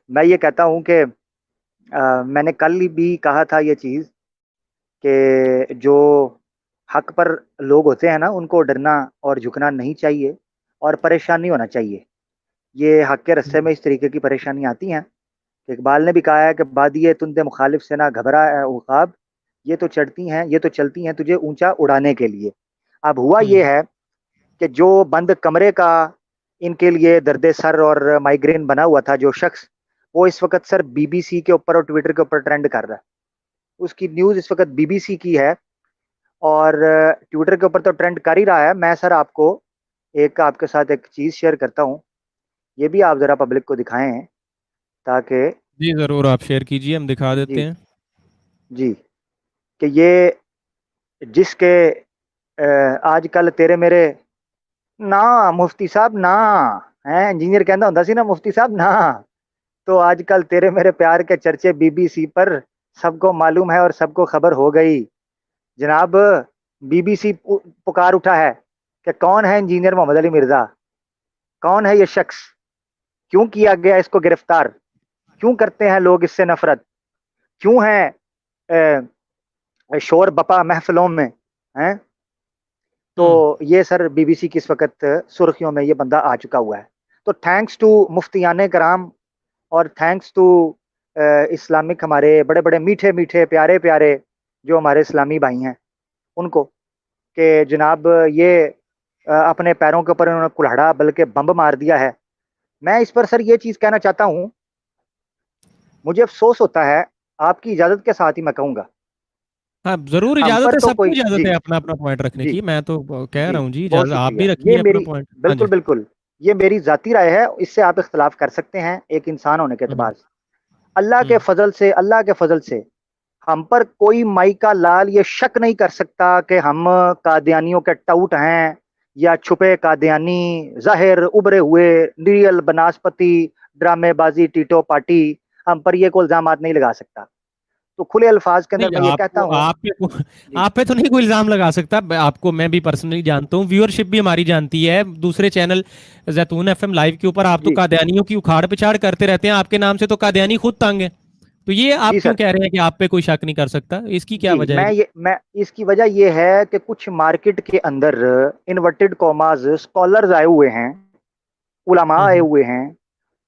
میں یہ کہتا ہوں کہ میں نے کل بھی کہا تھا یہ چیز کہ جو حق پر لوگ ہوتے ہیں نا ان کو ڈرنا اور جھکنا نہیں چاہیے اور پریشان نہیں ہونا چاہیے. یہ حق کے رستے میں اس طریقے کی پریشانی آتی ہیں. اقبال نے بھی کہا ہے کہ بادیے تند مخالف سے نہ گھبرا اے عقاب، یہ تو چلتی ہیں تجھے اونچا اڑانے کے لیے. اب ہوا یہ ہے کہ جو بند کمرے کا ان کے لیے درد سر اور مائگرین بنا ہوا تھا جو شخص، وہ اس وقت سر بی بی سی کے اوپر اور ٹویٹر کے اوپر ٹرینڈ کر رہا ہے. اس کی نیوز اس وقت بی بی سی کی ہے اور ٹویٹر کے اوپر تو ٹرینڈ کر ہی رہا ہے. میں سر آپ کو آپ کے ساتھ ایک چیز شیئر کرتا ہوں، یہ بھی آپ ذرا پبلک کو دکھائیں تاکہ جی ضرور، آپ شیئر کیجیے، ہم دکھا جی دیتے ہیں. جی کہ یہ جس کے آج کل تیرے میرے نا مفتی صاحب نا ہیں انجینئر کہنا ہوندا سی نا مفتی صاحب نا، تو آج کل تیرے میرے پیار کے چرچے بی بی سی پر سب کو معلوم ہے اور سب کو خبر ہو گئی. جناب بی بی سی پکار اٹھا ہے کہ کون ہے انجینئر محمد علی مرزا، کون ہے یہ شخص، کیوں کیا گیا اس کو گرفتار، کیوں کرتے ہیں لوگ اس سے نفرت، کیوں ہے شور بپا محفلوں میں ہیں. تو یہ سر بی بی سی کی اس وقت سرخیوں میں یہ بندہ آ چکا ہوا ہے. تو تھینکس ٹو مفتیان کرام اور تھینکس ٹو اسلامک ہمارے بڑے بڑے میٹھے میٹھے پیارے پیارے جو ہمارے اسلامی بھائی ہیں ان کو، کہ جناب یہ اپنے پیروں کے اوپر انہوں نے کلہاڑا بلکہ بمب مار دیا ہے. میں اس پر سر یہ چیز کہنا چاہتا ہوں، مجھے افسوس ہوتا ہے، آپ کی اجازت کے ساتھ ہی میں کہوں گا، ہاں ضرور، ہم اجازت پر ہے، تو سب کو کوئی اجازت جی ہے اپنا اپنا پوائنٹ رکھنے جی کی. میں تو کہہ جی رہا ہوں جی، بہت اجازت آپ شکریہ. بھی یہ رکھیے اپنا میری پوائنٹ. ہاں جی. بالکل بالکل یہ میری ذاتی رائے ہے، اس سے آپ اختلاف کر سکتے ہیں ایک انسان ہونے کے ہوں اعتبار سے. اللہ کے ہوں فضل سے، اللہ کے فضل سے ہم پر کوئی مائی کا لال یہ شک نہیں کر سکتا کہ ہم قادیانیوں کے ٹاؤٹ ہیں یا چھپے قادیانی، ظاہر ابھرے ہوئے ریئل بناسپتی ڈرامے بازی ٹیٹو پارٹی. ہم پر یہ کوئی الزامات نہیں لگا سکتا. تو کھلے الفاظ کے اندر نہیں، میں یہ کہتا ہوں. جی آپ پہ تو نہیں کوئی الزام لگا سکتا. آپ کو میں بھی پرسنلی جانتا ہوں، ویورشپ بھی ہماری جانتی ہے. دوسرے چینل زیتون ایف ایم لائیو کے اوپر آپ تو جی قادیانیوں کی اکھاڑ پچھاڑ کرتے رہتے ہیں. آپ کے نام سے تو قادیانی خود تنگ ہے. تو یہ جی آپ کیوں سر. کہہ رہے ہیں کہ آپ پہ کوئی شک نہیں کر سکتا؟ اس کی کیا جی وجہ ہے جی؟ میں اس کی وجہ یہ ہے کہ کچھ مارکیٹ کے اندر انورٹڈ کوماز اسکالرز آئے ہوئے ہیں، علماء آئے ہوں ہوئے ہیں،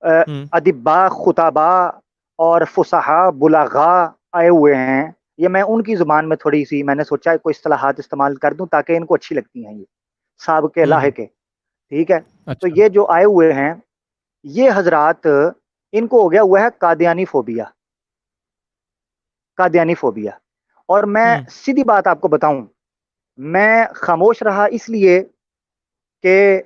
ہوں ادبا خطبا اور فصحا بلغا آئے ہوئے ہیں. یہ میں ان کی زبان میں تھوڑی سی میں نے سوچا کوئی اصطلاحات استعمال کر دوں تاکہ ان کو اچھی لگتی ہیں، یہ صاحب کے ہوں لاہے کے. ٹھیک ہے. تو اچھا. یہ جو آئے ہوئے ہیں یہ حضرات، ان کو ہو گیا ہوا ہے قادیانی فوبیا، قادیانی فوبیا. اور میں ہوں سیدھی بات آپ کو بتاؤں، میں خاموش رہا اس لیے کہ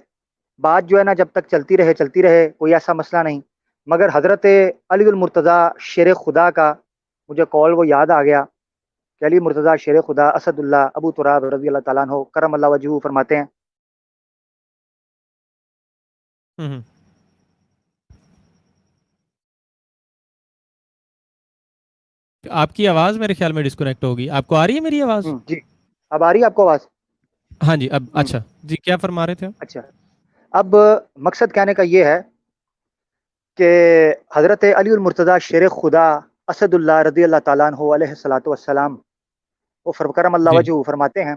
بات جو ہے نا جب تک چلتی رہے کوئی ایسا مسئلہ نہیں. مگر حضرت علی المرتضی شیر خدا کا مجھے کال وہ یاد آ گیا کہ علی مرتضی شیر خدا اسد اللہ ابو تراب رضی اللہ تعالیٰ عنہ کرم اللہ وجہہ فرماتے ہیں. ہوں آپ کی آواز میرے خیال میں ڈسکنیکٹ ہوگی. آپ کو آ رہی ہے میری آواز؟ جی اب آ رہی ہے آپ کو آواز؟ ہاں جی. اب ہوں، اچھا جی، کیا فرما رہے تھے آپ؟ اچھا. اب مقصد کہنے کا یہ ہے کہ حضرت علی المرتضی شیر خدا اسد اللہ رضی اللہ تعالیٰ عنہ علیہ الصلوۃ والسلام وہ کرم اللہ جی وجہ فرماتے ہیں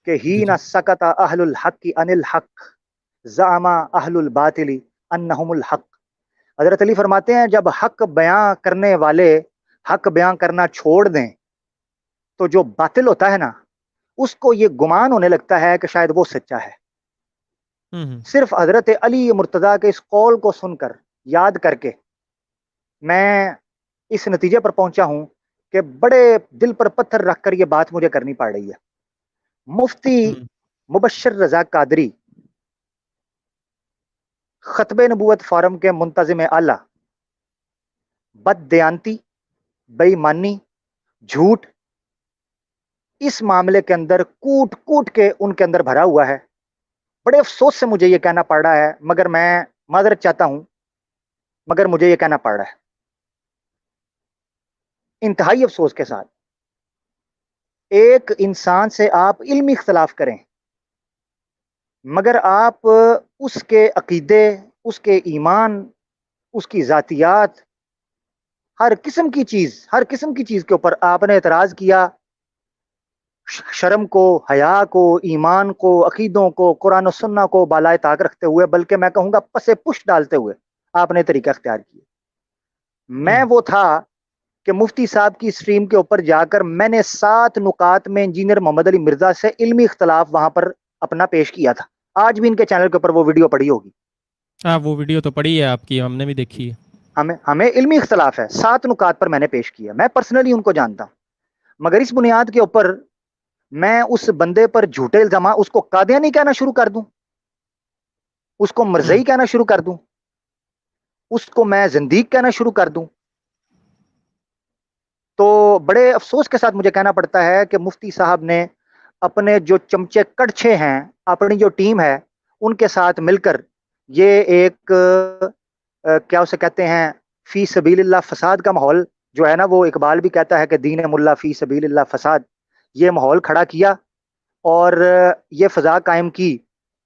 کہ ہی جی نہ جی. سکت اہل الحق ان الحق زعما اہل الباطل انہم الحق. حضرت علی فرماتے ہیں جب حق بیاں کرنے والے حق بیاں کرنا چھوڑ دیں تو جو باطل ہوتا ہے نا اس کو یہ گمان ہونے لگتا ہے کہ شاید وہ سچا ہے. ہوں صرف حضرت علی مرتضیٰ کے اس قول کو سن کر، یاد کر کے، میں اس نتیجے پر پہنچا ہوں کہ بڑے دل پر پتھر رکھ کر یہ بات مجھے کرنی پڑ رہی ہے. مفتی ہوں مبشر رضا قادری خطب نبوت فارم کے منتظم اعلی بد دیانتی، بے ایمانی، جھوٹ اس معاملے کے اندر کوٹ کوٹ کے ان کے اندر بھرا ہوا ہے. بڑے افسوس سے مجھے یہ کہنا پڑ رہا ہے، مگر میں معذرت چاہتا ہوں، مگر مجھے یہ کہنا پڑ رہا ہے انتہائی افسوس کے ساتھ. ایک انسان سے آپ علمی اختلاف کریں مگر آپ اس کے عقیدے، اس کے ایمان، اس کی ذاتیات ہر قسم کی چیز کے اوپر آپ نے اعتراض کیا، شرم کو، حیا کو، ایمان کو، عقیدوں کو، قرآن و سنہ کو بالائے طاق رکھتے ہوئے، بلکہ میں کہوں گا پسے پش ڈالتے ہوئے آپ نے طریقہ اختیار کیا۔ میں وہ تھا کہ مفتی صاحب کی اسٹریم کے اوپر جا کر میں نے 7 نکات میں انجینئر محمد علی مرزا سے علمی اختلاف وہاں پر اپنا پیش کیا تھا۔ آج بھی ان کے چینل کے اوپر وہ ویڈیو پڑی ہوگی۔ ہاں وہ ویڈیو تو پڑی ہے آپ کی، ہم نے بھی دیکھی ہے۔ ہمیں علمی اختلاف ہے، 7 نکات پر میں نے پیش کیا، میں پرسنلی ان کو جانتا ہوں، مگر اس بنیاد کے اوپر میں اس بندے پر جھوٹے الزامات، اس کو قادیانی کہنا شروع کر دوں، اس کو مرزئی کہنا شروع کر دوں، اس کو میں زندیق کہنا شروع کر دوں، تو بڑے افسوس کے ساتھ مجھے کہنا پڑتا ہے کہ مفتی صاحب نے اپنے جو چمچے کڑچھے ہیں، اپنی جو ٹیم ہے، ان کے ساتھ مل کر یہ ایک کیا اسے کہتے ہیں، فی سبیل اللہ فساد کا ماحول جو ہے نا، وہ اقبال بھی کہتا ہے کہ دین ملا فی سبیل اللہ فساد، یہ ماحول کھڑا کیا اور یہ فضا قائم کی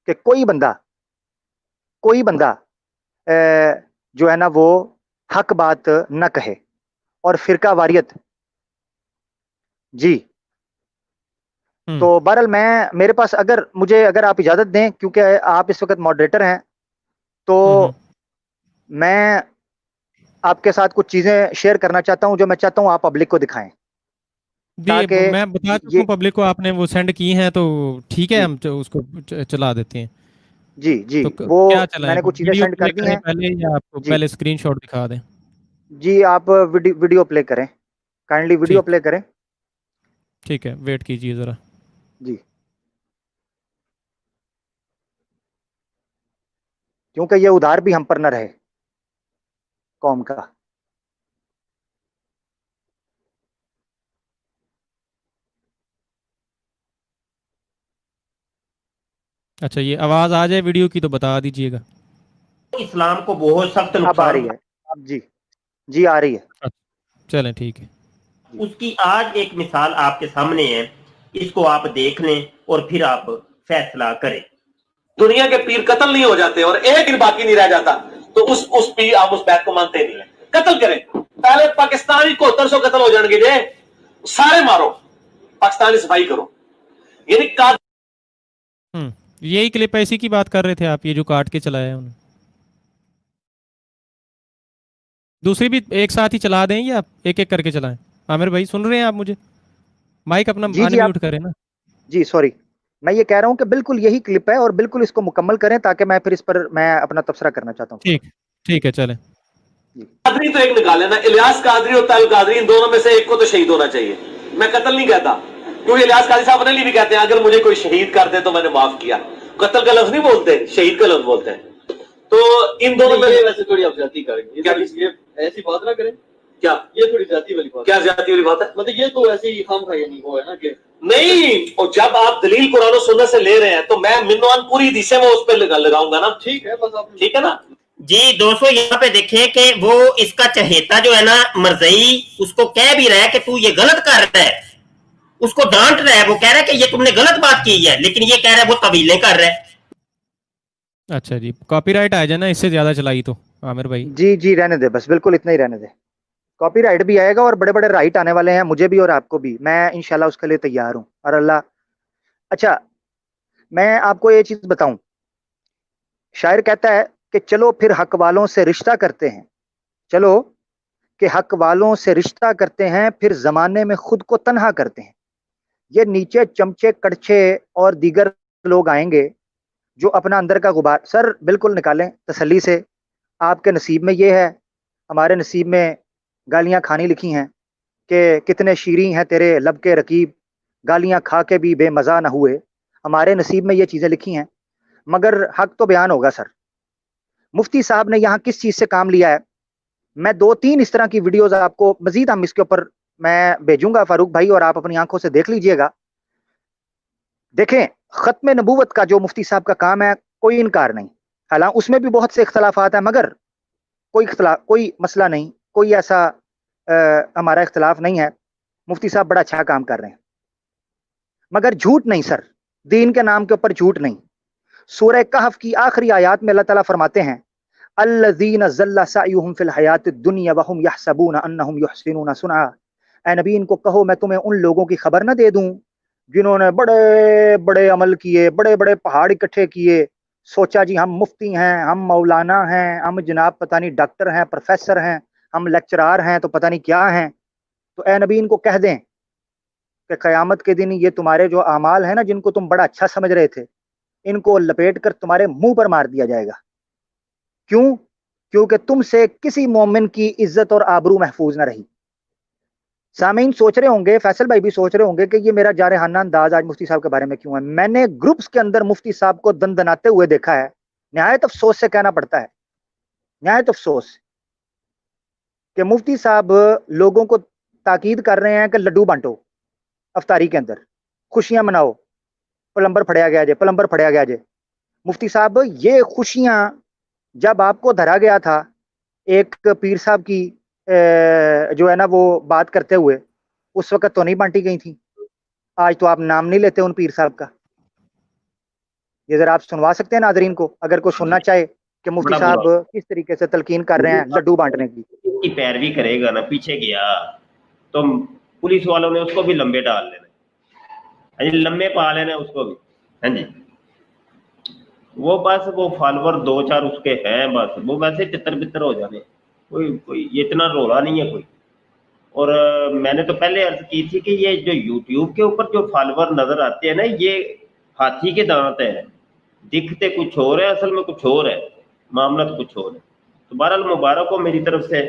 کہ کوئی بندہ جو ہے نا وہ حق بات نہ کہے، اور فرقہ واریت جی۔ تو بہرحال میرے پاس اگر آپ اجازت دیں، کیونکہ آپ اس وقت ماڈریٹر ہیں، تو میں آپ کے ساتھ کچھ چیزیں شیئر کرنا چاہتا ہوں جو میں چاہتا ہوں آپ پبلک کو دکھائیں، جی تاکہ میں بتا چکا یہ ہوں پبلک کو، آپ نے وہ سینڈ کی ہیں تو ٹھیک ہے، جی ہم اس کو چلا دیتے ہیں۔ جی تو وہ کیا میں چلائیں، نے کچھ چیزیں ویڈیو سینڈ پلے کر دی کریں ہیں پہلے یا آپ کو جی پہلے اسکرین شاٹ دکھا دیں؟ جی آپ ویڈیو پلے کریں، کائنڈلی ویڈیو ٹھیک پلے کریں ٹھیک ہے، ویٹ کیجیے ذرا۔ جی، کیونکہ یہ ادھار بھی ہم پر نہ رہے قوم کا۔ اچھا یہ آواز آ جائے ویڈیو کی تو بتا دیجیے گا۔ اسلام کو بہت سخت اب آ نقصان، رہی ہے جی آ رہی ہے چلیں ٹھیک ہے۔ اس کی آج ایک مثال آپ کے سامنے ہے، اس کو آپ دیکھ لیں اور پھر آپ فیصلہ کریں۔ دنیا کے پیر قتل نہیں ہو جاتے اور ایک دن باقی نہیں رہ جاتا تو اس پیر آپ اس بیت کو مانتے نہیں ہیں۔ قتل کریں، پہلے پاکستانی 7100 قتل ہو جان گے جے، سارے مارو، پاکستانی صفائی کرو، یعنی یہی کلپ ایسی کی بات کر رہے تھے آپ، یہ جو کاٹ کے چلایا ہے انہوں نے؟ دوسری بھی ایک ساتھ ہی چلا دیں یا ایک ایک کر کے چلائیں؟ عامر بھائی سن رہے ہیں آپ مجھے؟ مائک اپنا جی آپ انمیوٹ کریں نا۔ جی سوری، میں یہ کہہ رہا ہوں کہ بالکل یہی کلپ ہے اور بالکل اس کو مکمل کریں تاکہ میں پھر اس پر میں اپنا تبصرہ کرنا چاہتا ہوں ٹھیک ٹھیک ہے چلیں۔ قادری تو ایک نکالے نا، الیاس قادری اور طاہر قادری، ان دونوں میں سے ایک کو تو شہید ہونا چاہیے۔ میں قتل نہیں کہتا، کیونکہ الیاس قادری صاحب اپنے لیے بھی کہتے ہیں اگر مجھے کوئی شہید کر دے تو میں نے معاف کیا، قتل کا لفظ نہیں بولتے، شہید کا لفظ بولتے ہیں۔ تو ان دونوں میں ویسے تھوڑی آپ زیادتی کریں گے، یہ ایسی بات نہ کریں۔ کیا یہ تھوڑی زیادتی والی بات، کیا زیادتی والی بات ہے؟ مطلب یہ تو ایسے ہی خام خواہ نہیں، وہ ہے نا کہ نہیں، اور جب آپ دلیل قرآن و سنت سے لے رہے ہیں تو میں منوان پوری حدیثیں وہ اس پہ لگاؤں گا نا۔ ٹھیک ہے، بس آپ ٹھیک ہے نا جی دوستو یہاں پہ دیکھیں کہ وہ اس کا چہیتا جو ہے نا مرزئی، اس کو کہہ بھی رہا ہے کہ تو یہ غلط کر رہا ہے، اس کو ڈانٹ رہا ہے، وہ کہہ رہا ہے کہ یہ تم نے غلط بات کی ہے، لیکن یہ کہہ رہا ہے وہ طویلیں کر رہا ہے۔ اچھا جی، کاپی رائٹ آ جائے نا اس سے زیادہ چلائی تو عامر بھائی۔ جی رہنے دے، بس بالکل اتنا ہی رہنے دے، کاپی رائٹ بھی آئے گا اور بڑے بڑے رائٹ آنے والے ہیں مجھے بھی اور آپ کو بھی، میں انشاءاللہ اس کے لیے تیار ہوں اور اللہ۔ اچھا میں آپ کو یہ چیز بتاؤں، شاعر کہتا ہے کہ چلو پھر حق والوں سے رشتہ کرتے ہیں، چلو کہ حق والوں سے رشتہ کرتے ہیں، پھر زمانے میں خود کو تنہا کرتے ہیں۔ یہ نیچے چمچے کڑچے اور دیگر لوگ آئیں گے جو اپنا اندر کا غبار سر بالکل نکالیں تسلی سے، آپ کے نصیب میں یہ ہے، ہمارے نصیب میں گالیاں کھانی لکھی ہیں کہ کتنے شیریں ہیں تیرے لب کے رقیب، گالیاں کھا کے بھی بے مزہ نہ ہوئے، ہمارے نصیب میں یہ چیزیں لکھی ہیں، مگر حق تو بیان ہوگا سر۔ مفتی صاحب نے یہاں کس چیز سے کام لیا ہے، میں 2-3 اس طرح کی ویڈیوز آپ کو مزید ہم اس کے اوپر میں بھیجوں گا فاروق بھائی، اور آپ اپنی آنکھوں سے دیکھ لیجئے گا۔ دیکھیں ختم نبوت کا جو مفتی صاحب کا کام ہے کوئی انکار نہیں، حالانکہ اس میں بھی بہت سے اختلافات ہیں، مگر کوئی مسئلہ نہیں، کوئی ایسا ہمارا اختلاف نہیں ہے، مفتی صاحب بڑا اچھا کام کر رہے ہیں، مگر جھوٹ نہیں سر، دین کے نام کے اوپر جھوٹ نہیں۔ سورہ کہف کی آخری آیات میں اللہ تعالیٰ فرماتے ہیں الذین ضل سعیہم فی الحیات الدنیا وہم یحسبون انہم یحسنون صنعا. اے نبی ان کو کہو میں تمہیں ان لوگوں کی خبر نہ دے دوں جنہوں نے بڑے بڑے عمل کیے، بڑے بڑے پہاڑ اکٹھے کیے، سوچا جی ہم مفتی ہیں، ہم مولانا ہیں، ہم جناب پتہ نہیں ڈاکٹر ہیں، پروفیسر ہیں، ہم لیکچرار ہیں، تو پتہ نہیں کیا ہیں. تو اے نبی ان کو کہہ دیں کہ قیامت کے دن یہ تمہارے جو اعمال ہیں نا جن کو تم بڑا اچھا سمجھ رہے تھے، ان کو لپیٹ کر تمہارے منہ پر مار دیا جائے گا. کیوں؟ کیونکہ تم سے کسی مومن کی عزت اور آبرو محفوظ نہ رہی. سامعین سوچ رہے ہوں گے، فیصل بھائی بھی سوچ رہے ہوں گے کہ یہ میرا جارحانہ انداز آج مفتی صاحب کے بارے میں کیوں ہے. میں نے گروپس کے اندر مفتی صاحب کو دندناتے ہوئے دیکھا ہے. نہایت افسوس سے کہنا پڑتا ہے، نہایت افسوس کہ مفتی صاحب لوگوں کو تاکید کر رہے ہیں کہ لڈو بانٹو افطاری کے اندر، خوشیاں مناؤ، پلمبر پھڑیا گیا جے، پلمبر پھڑیا گیا جے. مفتی صاحب یہ خوشیاں جب آپ کو دھرا گیا تھا ایک پیر صاحب کی جو ہے نا وہ بات کرتے ہوئے، اس وقت تو نہیں بانٹی گئی تھی. آج تو آپ نام نہیں لیتے ان پیر صاحب کا. یہ ذرا آپ سنوا سکتے ہیں ناظرین کو، اگر کوئی سننا چاہے کہ مفتی بڑا صاحب برا کس طریقے سے تلقین کر رہے ہیں لڈو بانٹنے کی. اس کی پیروی کرے گا نا، پیچھے گیا تو پولیس والوں نے اس کو بھی لمبے ڈال لینا، ہاں جی، لمبے پا لینا اس کو بھی. ہاں جی، وہ بس وہ فالوور دو چار اس کے ہیں، بس وہ ویسے تتر بتر ہو جانے، کوئی اتنا رولا نہیں ہے کوئی. اور میں نے تو پہلے عرض کی تھی کہ یہ جو یوٹیوب کے اوپر جو فالوور نظر آتے ہیں نا، یہ ہاتھی کے دانت ہیں، دکھتے کچھ اور ہے، اصل میں کچھ اور ہے، معاملہ تو کچھ اور ہے. تو بہرحال مبارک ہو میری طرف سے،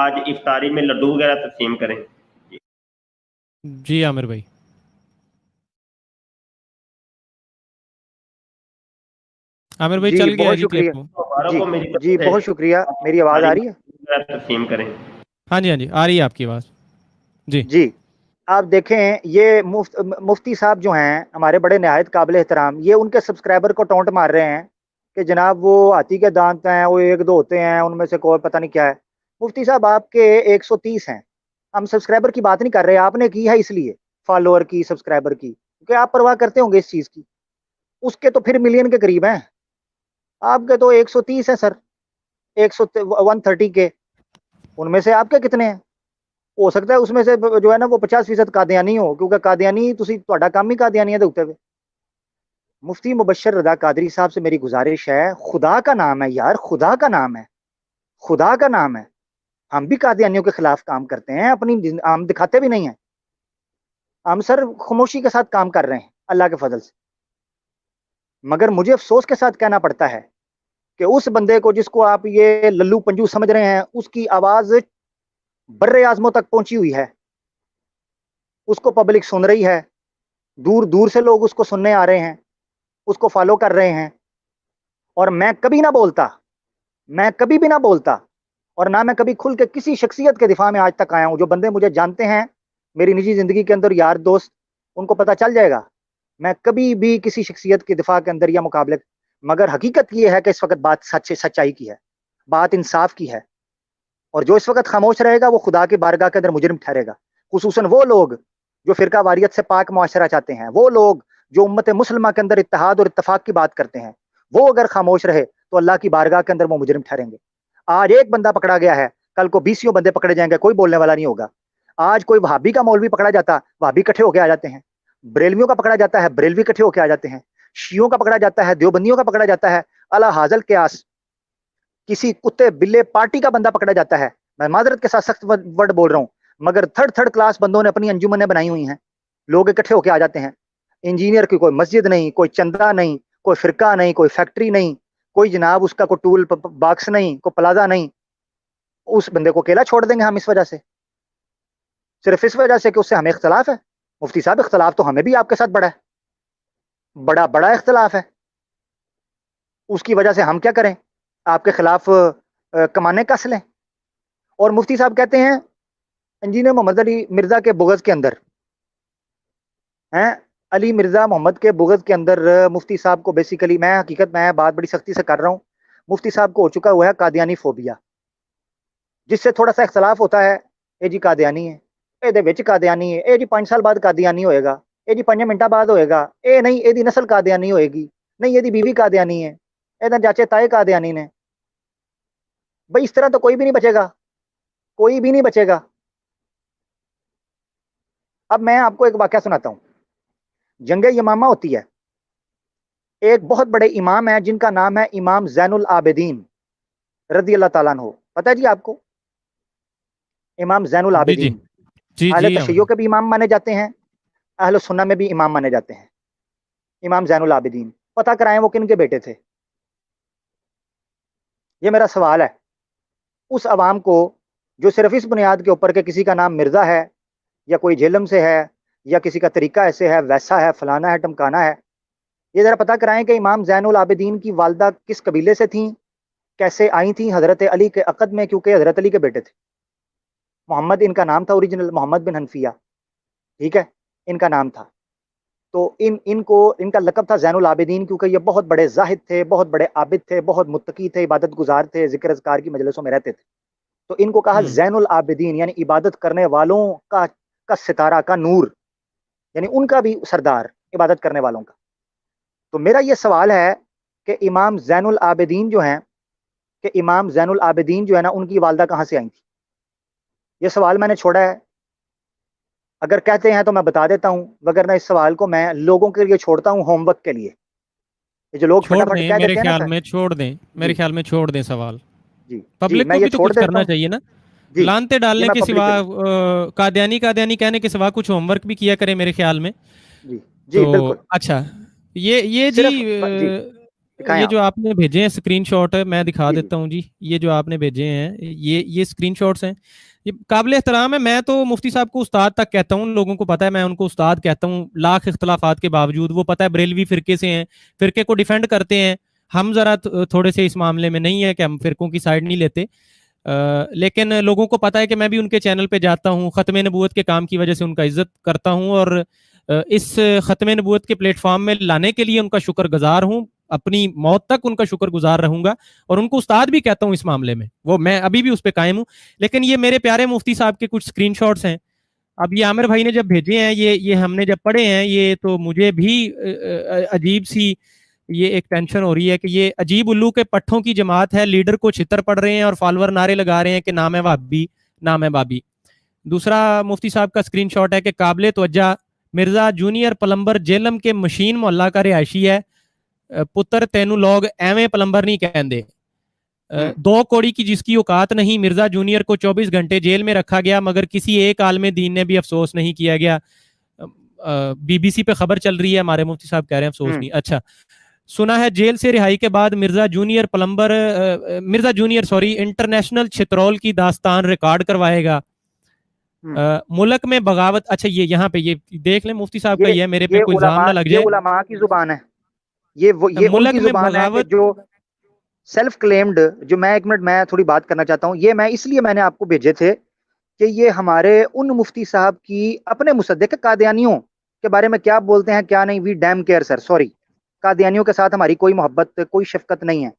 آج افطاری میں لڈو وغیرہ تقسیم کریں. جی عامر بھائی. عامر بھائی جی چل گیا ہے بہت جی شکریہ. کلپ. مبارک جی ہو میری طرف جی سے، بہت شکریہ. میری آواز آ رہی ہے؟ وغیرہ تقسیم کریں. ہاں جی ہاں جی آ رہی ہے آپ کی آواز. جی جی آپ دیکھیں یہ مفتی صاحب جو ہیں ہمارے بڑے نہایت قابل احترام، یہ ان کے سبسکرائبر کو ٹونٹ مار رہے ہیں کہ جناب وہ ہاتھی کے دانت ہیں، وہ ایک دو ہوتے ہیں، ان میں سے کوئی پتہ نہیں کیا ہے. مفتی صاحب آپ کے 130 ہیں، ہم سبسکرائبر کی بات نہیں کر رہے، آپ نے کی ہے اس لیے فالوور کی، سبسکرائبر کی، کیونکہ آپ پرواہ کرتے ہوں گے اس چیز کی. اس کے تو پھر ملین کے قریب ہیں، آپ کے تو 130 ہیں سر، 130 کے، ان میں سے آپ کے کتنے ہیں؟ ہو سکتا ہے اس میں سے جو ہے نا وہ 50% قادیانی ہو، کیونکہ قادیانی تہاڈا کام ہی قادیانیاں دے ہوئے. مفتی مبشر رضا قادری صاحب سے میری گزارش ہے، خدا کا نام ہے یار، خدا کا نام ہے، خدا کا نام ہے، ہم بھی قادیانیوں کے خلاف کام کرتے ہیں، اپنی ہم دکھاتے بھی نہیں ہیں، ہم سر خاموشی کے ساتھ کام کر رہے ہیں اللہ کے فضل سے. مگر مجھے افسوس کے ساتھ کہنا پڑتا ہے کہ اس بندے کو جس کو آپ یہ للو پنجو سمجھ رہے ہیں، اس کی آواز بر اعظموں تک پہنچی ہوئی ہے، اس کو پبلک سن رہی ہے، دور دور سے لوگ اس کو سننے آ رہے ہیں، اس کو فالو کر رہے ہیں. اور میں کبھی نہ بولتا، میں کبھی بھی نہ بولتا، اور نہ میں کبھی کھل کے کسی شخصیت کے دفاع میں آج تک آیا ہوں. جو بندے مجھے جانتے ہیں میری نجی زندگی کے اندر، یار دوست، ان کو پتہ چل جائے گا میں کبھی بھی کسی شخصیت کے دفاع کے اندر یا مقابلے. مگر حقیقت یہ ہے کہ اس وقت بات سچائی کی ہے، بات انصاف کی ہے، اور جو اس وقت خاموش رہے گا وہ خدا کی بارگاہ کے اندر مجرم ٹھہرے گا. خصوصاً وہ لوگ جو فرقہ واریت سے پاک معاشرہ چاہتے ہیں، وہ لوگ جو امت مسلمہ کے اندر اتحاد اور اتفاق کی بات کرتے ہیں، وہ اگر خاموش رہے تو اللہ کی بارگاہ کے اندر وہ مجرم ٹھہریں گے. آج ایک بندہ پکڑا گیا ہے، کل کو 20 بندے پکڑے جائیں گے، کوئی بولنے والا نہیں ہوگا. آج کوئی وہابی کا مولوی پکڑا جاتا، وہابی اکٹھے ہو کے آ جاتے ہیں. بریلویوں کا پکڑا جاتا ہے، بریلوی اکٹھے ہو کے آ جاتے ہیں. شیعوں کا پکڑا جاتا ہے، دیوبندیوں کا پکڑا جاتا ہے، اعلی حاضل قیاس کسی کتے بلے پارٹی کا بندہ پکڑا جاتا ہے. میں معذرت کے ساتھ سخت ورڈ بول رہا ہوں، مگر تھرڈ کلاس بندوں نے اپنی انجمنیں بنائی ہوئی ہیں، لوگ اکٹھے ہو کے آ جاتے ہیں. انجینئر کی کوئی مسجد نہیں، کوئی چندہ نہیں، کوئی فرقہ نہیں، کوئی فیکٹری نہیں، کوئی جناب اس کا کوئی ٹول باکس نہیں، کوئی پلازا نہیں. اس بندے کو اکیلا چھوڑ دیں گے ہم اس وجہ سے؟ صرف اس وجہ سے کہ اس سے ہمیں اختلاف ہے؟ مفتی صاحب اختلاف تو ہمیں بھی آپ کے ساتھ بڑا ہے، بڑا بڑا اختلاف ہے. اس کی وجہ سے ہم کیا کریں؟ آپ کے خلاف کمانے کس لیں؟ اور مفتی صاحب کہتے ہیں انجینئر محمد علی مرزا کے بغض کے اندر ہیں، علی مرزا محمد کے بغض کے اندر مفتی صاحب کو بیسیکلی، میں حقیقت میں بات بڑی سختی سے کر رہا ہوں، مفتی صاحب کو ہو چکا ہوا ہے قادیانی فوبیا. جس سے تھوڑا سا اختلاف ہوتا ہے، اے جی قادیانی ہے، اے دے وچ قادیانی ہے، اے جی 5 سال بعد قادیانی ہوئے گا، اے جی 5 منٹاں بعد ہوئے گا، اے نہیں اے دی نسل قادیانی ہوئے گی، نہیں اے دی بیوی قادیانی ہے، اے دا چاچے تائے قادیانی نے. بھائی اس طرح تو کوئی بھی نہیں بچے گا, کوئی بھی نہیں بچے گا. اب میں آپ کو ایک واقعہ سناتا ہوں. جنگ یمامہ ہوتی ہے, ایک بہت بڑے امام ہیں جن کا نام ہے امام زین العابدین رضی اللہ تعالیٰ عنہ. پتہ ہے جی آپ کو امام زین جی جی العابدین جی اہل جی تشیع کے بھی امام مانے جاتے ہیں, اہل سنہ میں بھی امام مانے جاتے ہیں. امام زین العابدین, پتہ کرائیں وہ کن کے بیٹے تھے. یہ میرا سوال ہے اس عوام کو جو صرف اس بنیاد کے اوپر کہ کسی کا نام مرزا ہے یا کوئی جہلم سے ہے یا کسی کا طریقہ ایسے ہے ویسا ہے فلانا ہے ٹمکانا ہے, یہ ذرا پتہ کرائیں کہ امام زین العابدین کی والدہ کس قبیلے سے تھیں, کیسے آئی تھیں حضرت علی کے عقد میں, کیونکہ حضرت علی کے بیٹے تھے. محمد ان کا نام تھا اوریجنل, محمد بن حنفیہ, ٹھیک ہے, ان کا نام تھا. تو ان کا لقب تھا زین العابدین, کیونکہ یہ بہت بڑے زاہد تھے, بہت بڑے عابد تھے, بہت متقی تھے, عبادت گزار تھے, ذکر اذکار کی مجلسوں میں رہتے تھے. تو ان کو کہا زین العابدین, یعنی عبادت کرنے والوں کا ستارہ, کا نور, یعنی ان کا بھی سردار عبادت کرنے والوں کا. تو میرا یہ سوال ہے کہ امام زین العابدین جو ہیں, کہ امام زین العابدین جو ہے نا, ان کی والدہ کہاں سے آئی تھی؟ یہ سوال میں نے چھوڑا ہے. اگر کہتے ہیں تو میں بتا دیتا ہوں, وگرنہ اس سوال کو میں لوگوں کے لیے چھوڑتا ہوں, ہوم ورک کے لیے. یہ جو لوگ چھوڑ فٹافٹ دیں, کہہ میرے دیتے ہیں نا خیال سر, میں چھوڑ دیں, میرے جی خیال میں چھوڑ دیں سوال. جی جی, پبلک میں کو یہ بھی تو چھوڑ کچھ دیتا کرنا ہوں. چاہیے نا, جی لانتے یہ ڈالنے میں کے پبلک سوا, کے لیے, قادیانی کہنے کے سوا کچھ ہوم ورک بھی کیا کرے میرے خیال میں. جی تو جی بالکل. اچھا, یہ جی صرف جی دکھائیں یہ آپ. جو آپ نے بھیجے ہیں اسکرین شاٹ, میں دکھا جی جی دیتا ہوں جی. یہ جو آپ نے بھیجے ہیں یہ اسکرین شاٹس ہیں, یہ قابل احترام ہے. میں تو مفتی صاحب کو استاد تک کہتا ہوں, لوگوں کو پتا ہے میں ان کو استاد کہتا ہوں, لاکھ اختلافات کے باوجود. وہ پتا ہے بریلوی فرقے سے ہیں, فرقے کو ڈیفینڈ کرتے ہیں. ہم ذرا تھوڑے سے اس معاملے میں نہیں ہے کہ ہم فرقوں کی سائڈ نہیں لیتے, لیکن لوگوں کو پتا ہے کہ میں بھی ان کے چینل پہ جاتا ہوں, ختم نبوت کے کام کی وجہ سے ان کا عزت کرتا ہوں, اور اس ختم نبوت کے پلیٹ فارم میں لانے کے لیے ان کا شکر گزار ہوں, اپنی موت تک ان کا شکر گزار رہوں گا, اور ان کو استاد بھی کہتا ہوں اس معاملے میں. وہ میں ابھی بھی اس پہ قائم ہوں. لیکن یہ میرے پیارے مفتی صاحب کے کچھ اسکرین شاٹس ہیں. اب یہ عامر بھائی نے جب بھیجے ہیں, یہ ہم نے جب پڑھے ہیں, یہ تو مجھے بھی عجیب سی یہ ایک ٹینشن ہو رہی ہے کہ یہ عجیب الو کے پٹھوں کی جماعت ہے, لیڈر کو چھتر پڑ رہے ہیں اور فالوور نعرے لگا رہے ہیں کہ نام ہے وہابی, نام ہے بابی. دوسرا مفتی صاحب کا اسکرین شاٹ ہے کہ قابل توجہ مرزا جونیئر پلمبر جیلم کے مشین محلہ کا رہائشی ہے, پتر تینو لوگ ایویں پلمبر نہیں کہندے, 2 کوڑی کی جس کی اوقات نہیں. مرزا جونیئر کو 24 گھنٹے جیل میں رکھا گیا مگر کسی ایک عالم دین نے بھی افسوس نہیں کیا گیا. بی بی سی پہ خبر چل رہی ہے, ہمارے مفتی صاحب کہہ رہے ہیں افسوس نہیں. اچھا, سنا ہے جیل سے رہائی کے بعد مرزا جونیئر انٹرنیشنل چھترول کی داستان ریکارڈ کروائے گا. ملک میں بغاوت. اچھا, یہ یہاں پہ یہ دیکھ لیں, مفتی صاحب کا یہ ہے, میرے پہ کوئی الزام نہ لگ یہ جائے. علماء کی زبان ہے, یہ ان ملک کی میں زبان ہے کہ بغاوت. جو سیلف کلیمڈ, جو میں ایک منٹ میں تھوڑی بات کرنا چاہتا ہوں. یہ میں اس لیے میں نے آپ کو بھیجے تھے کہ یہ ہمارے ان مفتی صاحب کی اپنے مصدق قادیانیوں کے بارے میں کیا بولتے ہیں کیا نہیں. وی ڈیم کیئر سر, سوری, قادیانیوں کے ساتھ ہماری کوئی محبت کوئی شفقت نہیں ہے.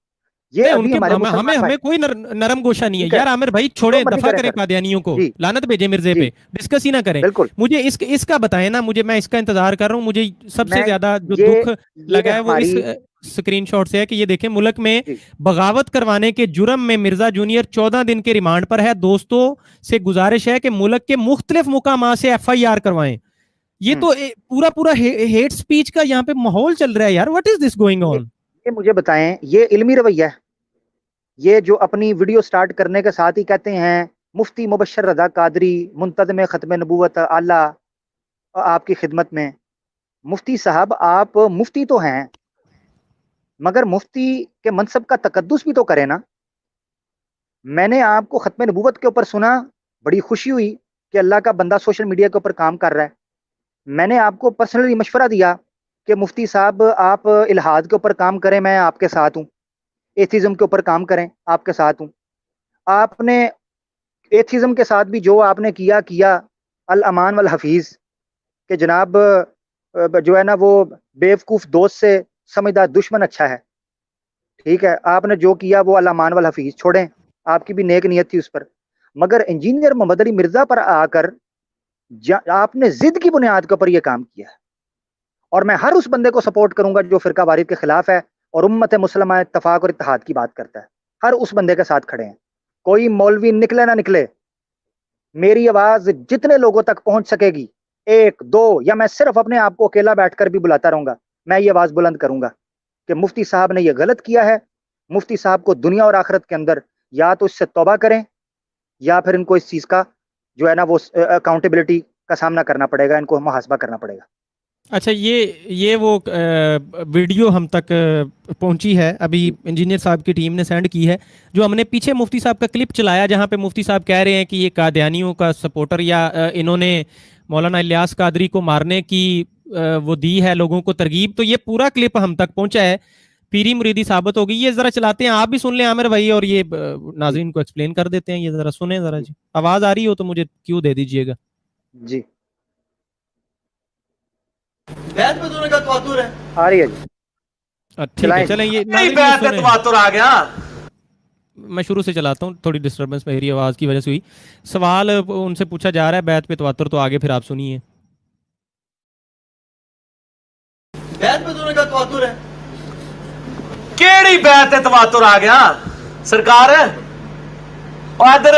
یہ نہیں, ان ابھی کے ہمارے مسلمان بھائی, ہمیں کوئی نرم گوشہ نہیں ہے ٹھیک ہے, یار. عامر بھائی جو چھوڑیں, مرضی دفع کریں کریں سر. قادیانیوں کو, جی لعنت بھیجیں مرزے جی پہ, ڈسکس ہی نہ کریں. بالکل. مجھے اس کا بتائیں نا, میں اس کا انتظار کر رہا ہوں. مجھے سب سے میں زیادہ جو یہ دکھ یہ لگا ہے وہ اس ہماری سکرین شاٹ سے ہے کہ یہ دیکھیں, ملک میں جی بغاوت کروانے کے جرم میں مرزا جونیئر 14 دن کے ریمانڈ پر ہے. دوستوں سے گزارش ہے کہ ملک کے مختلف مقامات سے FIR کروائیں. یہ تو پورا ہیٹ سپیچ کا یہاں پہ ماحول چل رہا ہے یار. What is this going on? یہ مجھے بتائیں, یہ علمی رویہ ہے؟ یہ جو اپنی ویڈیو سٹارٹ کرنے کے ساتھ ہی کہتے ہیں مفتی مبشر رضا قادری منتظم ختم نبوت اعلیٰ آپ کی خدمت میں. مفتی صاحب, آپ مفتی تو ہیں مگر مفتی کے منصب کا تقدس بھی تو کریں نا. میں نے آپ کو ختم نبوت کے اوپر سنا, بڑی خوشی ہوئی کہ اللہ کا بندہ سوشل میڈیا کے اوپر کام کر رہا ہے. میں نے آپ کو پرسنلی مشورہ دیا کہ مفتی صاحب آپ الہاد کے اوپر کام کریں, میں آپ کے ساتھ ہوں. ایتھیزم کے اوپر کام کریں, آپ کے ساتھ ہوں. آپ نے ایتھیزم کے ساتھ بھی جو آپ نے کیا الامان والحفیظ, کہ جناب جو ہے نا وہ بیوقوف دوست سے سمجھدار دشمن اچھا ہے. ٹھیک ہے, آپ نے جو کیا وہ الامان والحفیظ, چھوڑیں, آپ کی بھی نیک نیت تھی اس پر. مگر انجینئر محمد علی مرزا پر آ کر آپ نے ضد کی بنیاد کے اوپر یہ کام کیا ہے. اور میں ہر اس بندے کو سپورٹ کروں گا جو فرقہ واریت کے خلاف ہے اور امت مسلمہ اتفاق اور اتحاد کی بات کرتا ہے. ہر اس بندے کے ساتھ کھڑے ہیں. کوئی مولوی نکلے نہ نکلے، میری آواز جتنے لوگوں تک پہنچ سکے گی، 1 2 یا میں صرف اپنے آپ کو اکیلا بیٹھ کر بھی بلاتا رہوں گا، میں یہ آواز بلند کروں گا کہ مفتی صاحب نے یہ غلط کیا ہے. مفتی صاحب کو دنیا اور آخرت کے اندر یا تو اس سے توبہ کریں یا پھر ان کو اس چیز کا جو ہے نا وہ اکاؤنٹیبلٹی کا سامنا کرنا پڑے گا، ان کو محاسبہ کرنا پڑے گا. اچھا یہ وہ ویڈیو ہم تک پہنچی ہے، ابھی انجینئر صاحب کی ٹیم نے سینڈ کی ہے، جو ہم نے پیچھے مفتی صاحب کا کلپ چلایا جہاں پہ مفتی صاحب کہہ رہے ہیں کہ یہ قادیانیوں کا سپورٹر یا انہوں نے مولانا الیاس قادری کو مارنے کی وہ دی ہے لوگوں کو ترغیب. تو یہ پورا کلپ ہم تک پہنچا ہے، پیری مریدی ثابت ہوگی. یہ ذرا چلاتے ہیں، آپ بھی سن لیں عامر بھائی، اور یہ ناظرین کو ایکسپلین کر دیتے ہیں. یہ ذرا سنیں ذرا جی، آواز آ رہی ہو تو مجھے کیوں دے دیجئے گا. جی بیت میں دونوں کا تواتر ہے. آ رہی ہے جی. ٹھیک ہے چلیں یہ نہیں بیت میں تواتر آ گیا. میں شروع سے چلاتا ہوں، تھوڑی ڈسٹربنس میری آواز کی وجہ سے ہوئی. سوال ان سے پوچھا جا رہا ہے بیت پہ تواتر، تو آگے پھر آپ سنیے. بیت میں دونوں کا تواتر ہے. کیڑی بیت ہے تواتر آ گیا سرکار. اور ادھر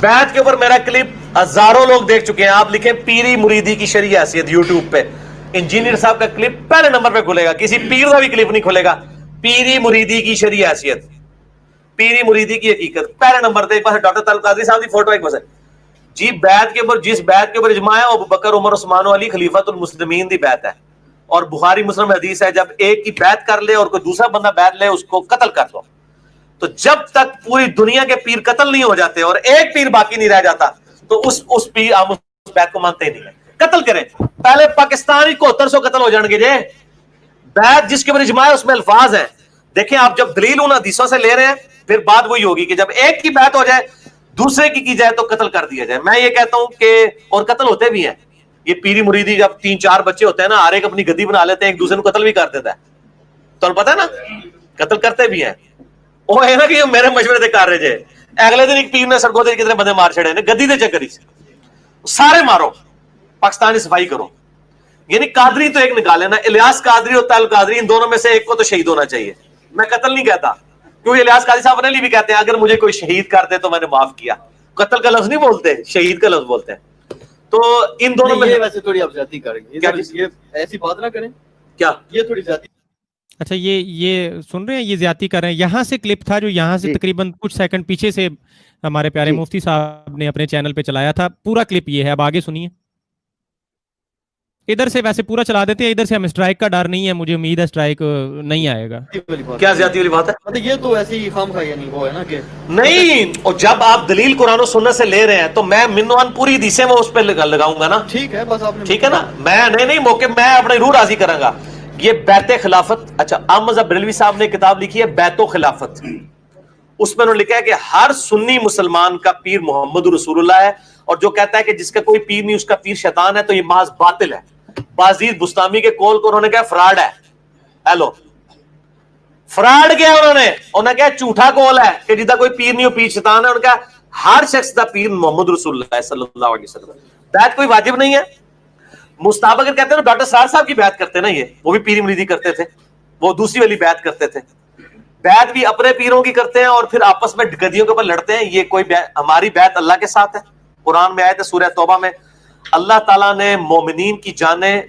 بیت کے اوپر میرا کلپ ہزاروں لوگ دیکھ چکے ہیں. آپ لکھیں پیری مریدی کی شرعی حیثیت یوٹیوب پہ، انجینئر صاحب کا کلپ پہلے نمبر پہ کھلے گا، کسی پیر کا بھی کلپ نہیں کھلے گا. پیری مریدی کی شرعی حیثیت، پیری مریدی کی حقیقت پہلے نمبر پہ. ڈاکٹر طلعت قادری صاحب کی فوٹو ایک بس ہے جی. بیت کے اوپر جس بیت کے اوپر اجماع ہے ابو بکر عمر عثمان و علی خلیفۃ المسلمین دی بیت ہے. اور بخاری مسلم حدیث ہے جب ایک کی بیعت کر لے اور کوئی دوسرا بندہ بیعت لے اس کو قتل کر دو. تو جب تک پوری دنیا کے پیر قتل نہیں ہو جاتے اور ایک پیر باقی نہیں رہ جاتا تو اس پیر ہم اس بیعت کو مانتے ہی نہیں ہیں. قتل کریں پہلے پاکستانی 7100 قتل ہو جان گے جی. بیعت جس کے اوپر اجماع ہے اس میں الفاظ ہیں. دیکھیں آپ جب دلیل ان حدیثوں سے لے رہے ہیں پھر بات وہی ہوگی کہ جب ایک کی بیعت ہو جائے دوسرے کی جائے تو قتل کر دیا جائے. میں یہ کہتا ہوں کہ اور قتل ہوتے بھی ہیں. یہ پیری مریدی جب 3-4 بچے ہوتے ہیں نا، ہر ایک اپنی گدی بنا لیتے ہیں، ایک دوسرے کو قتل بھی کر دیتا ہے. تو پتہ ہے نا قتل کرتے بھی ہیں. وہ ہے نا کہ میرے مشورے سے کر رہے جے اگلے دن ایک پیر نے سڑکوں سے کتنے بندے مار چھڑے نے گدی دے چکر سارے مارو، پاکستانی صفائی کرو. یعنی قادری تو ایک نکالے نا، الیاس قادری اور طلعت قادری، ان دونوں میں سے ایک کو تو شہید ہونا چاہیے. میں قتل نہیں کہتا کیونکہ الیاس قادری صاحب اپنے لیے بھی کہتے ہیں اگر مجھے کوئی شہید کر دے تو میں نے معاف کیا. قتل کا لفظ نہیں بولتے، شہید کا لفظ بولتے ہیں. تو ان دونوں میں یہ ویسے تھوڑی آپ زیادتی کریں گے، یہ ایسی بات نہ کریں. کیا یہ تھوڑی زیادتی. اچھا یہ سن رہے ہیں، یہ زیادتی کر رہے ہیں. یہاں سے کلپ تھا جو یہاں سے تقریباً کچھ سیکنڈ پیچھے سے ہمارے پیارے مفتی صاحب نے اپنے چینل پہ چلایا تھا. پورا کلپ یہ ہے، اب آگے سنیے. ادھر سے ویسے پورا چلا دیتے ہیں، ادھر سے ہم اسٹرائک کا ڈر نہیں ہے، مجھے امید ہے اسٹرائک نہیں آئے گا. کیا زیادتی والی بات ہے؟ یہ تو ایسی خام خواہ یعنی وہ ہے نا کہ نہیں. اور جب آپ دلیل قرآن و سنت سے لے رہے ہیں تو میں منوان پوری حدیثیں وہ اس پہ لگاؤں گا نا. ٹھیک ہے بس آپ نے ٹھیک ہے نا. میں نہیں موقع میں اپنے روح راضی کروں گا. یہ بیت خلافت. اچھا احمد بریلوی صاحب نے کتاب لکھی ہے بیت و خلافت. اس میں انہوں نے لکھا ہے کہ ہر سنی مسلمان کا پیر محمد رسول اللہ ہے، اور جو کہتا ہے کہ جس کا کوئی پیر نہیں اس کا پیر شیطان ہے تو یہ محض باطل ہے. بازید بستامی کے کول کو انہوں نے کہا فراڈ ہے. ہیلو فراڈ کیا انہوں نے کہا جھوٹا کول ہے کہ جدا کوئی پیر نہیں ہو پیر شیطان ہے. انہوں نے کہا ہر شخص کا پیر محمد رسول اللہ صلی اللہ علیہ وسلم. بیعت کوئی واجب نہیں ہے. مصطفیٰ اگر کہتے ہیں ڈاکٹر سرار صاحب کی بیعت کرتے ہیں نا، یہ وہ بھی پیری مریدی کرتے تھے، وہ دوسری والی بیعت کرتے تھے. بیعت بھی اپنے پیروں کی کرتے ہیں اور پھر آپس میں گدیوں کے اوپر لڑتے ہیں. یہ کوئی ہماری بیعت اللہ کے ساتھ ہے. قرآن میں آیت ہے سورہ توبہ میں اللہ تعالیٰ نے مومنین کی جانیں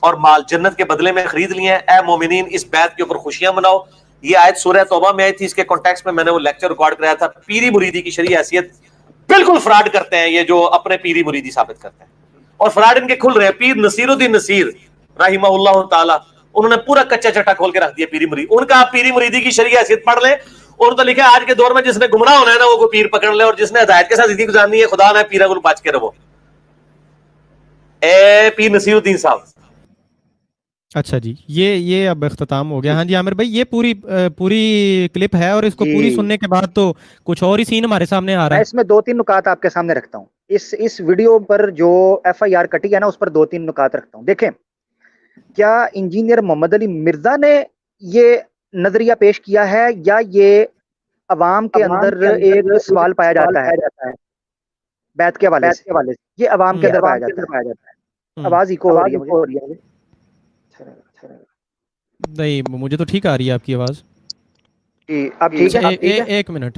اور مال جنت کے بدلے میں خرید لیے ہیں. اے مومنین اس بیعت کے اوپر خوشیاں مناؤ. یہ آیت سورہ توبہ میں آئی تھی. اس کے کانٹیکسٹ میں نے وہ لیکچر ریکارڈ کرایا تھا. پیری مریدی کی شرعی حیثیت بالکل فراڈ کرتے ہیں یہ جو اپنے پیری مریدی ثابت کرتے ہیں، اور فراڈ ان کے کھل رہے ہیں. پیر نصیر الدین نصیر رحمہ اللہ تعالی، انہوں نے پورا کچا چٹا کھول کے رکھ دیا پیری مرید. ان کا آپ پیری مریدی کی شرعی حیثیت پڑھ لیں. اور تو لکھا ہے آج کے دور میں جس نے گمراہ ہونا ہے نا وہ کوئی پیر پکڑ لے، اور جس نے ہدایت کے ساتھ زندگی گزارنی ہے خدا نہ پیرا کو بچ کے رہو. اے پیر نصیر الدین صاحب. اچھا جی یہ اب اختتام ہو گیا. ہاں جی عامر بھائی، یہ پوری کلپ ہے اور اس کو پوری سننے کے بعد تو کچھ اور ہی سین ہمارے سامنے آ رہا ہے. میں اس میں 2-3 نکات آپ کے سامنے رکھتا ہوں. اس ویڈیو پر جو FIR کٹی ہے نا اس پر 2-3 نکات رکھتا ہوں. دیکھیں کیا انجینئر محمد علی مرزا نے یہ نظریہ پیش کیا ہے یا یہ عوام کے اندر ایک سوال پایا جاتا ہے بیعت کے حوالے سے؟ یہ عوام کے اندر پایا جاتا ہے. آواز ایکو ہو رہی ہے. نہیں مجھے تو ٹھیک آ رہی ہے آپ کی آواز. اب ٹھیک ہے. ایک منٹ.